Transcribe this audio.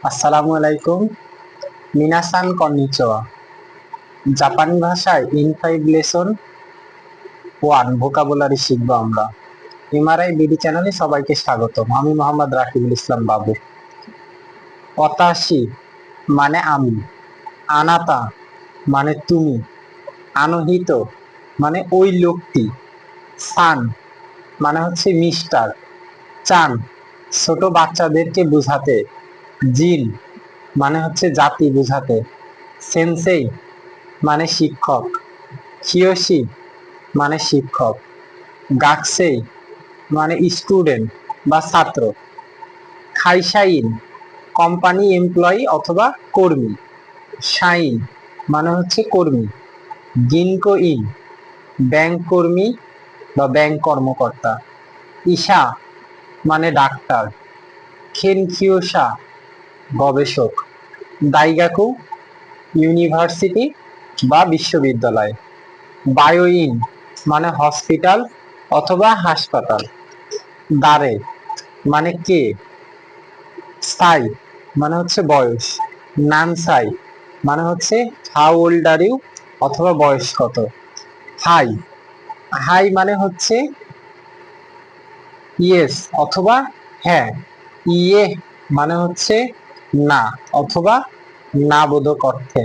আসসালামু আলাইকুম। মিনাসান কন্নিচিওয়া। জাপানি ভাষায় ইন 5 লেসন 1 ভোকাবুলারি শিখবো আমরা। এমআরআই বিডি চ্যানেলে সবাইকে স্বাগতম। আমি মোহাম্মদ রাকিবুল ইসলাম বাবু। অতাশি মানে আমি, আনাতা মানে তুমি, আনহিত মানে ওই লোকটি, সান মানে হচ্ছে মিস্টার, চান ছোট বাচ্চাদেরকে বোঝাতে, জিন মানে হচ্ছে জাতি বোঝাতে, সেন্সেই মানে শিক্ষক, কিয়োশি মানে শিক্ষক, গাকসেই মানে স্টুডেন্ট বা ছাত্র, খাইসাইন কোম্পানি এমপ্লয়ি অথবা কর্মী, শাইন মানে হচ্ছে কর্মী, গিনকো ইন ব্যাংক কর্মী বা ব্যাংক কর্মকর্তা, ইশা মানে ডাক্তার, খেনকিয়োসা গবেষক, দাইগাকু ইউনিভার্সিটি বা বিশ্ববিদ্যালয়, বায়োইন মানে হসপিটাল অথবা হাসপাতাল, দারে মানে কে, সাই মানে হচ্ছে বয়স, নানসাই মানে হচ্ছে হাউ ওল্ড আর ইউ অথবা বয়স কত, হাই হাই মানে হচ্ছে ইয়েস অথবা হ্যাঁ, ইয়ে মানে হচ্ছে না অথবা না বোধক অর্থে।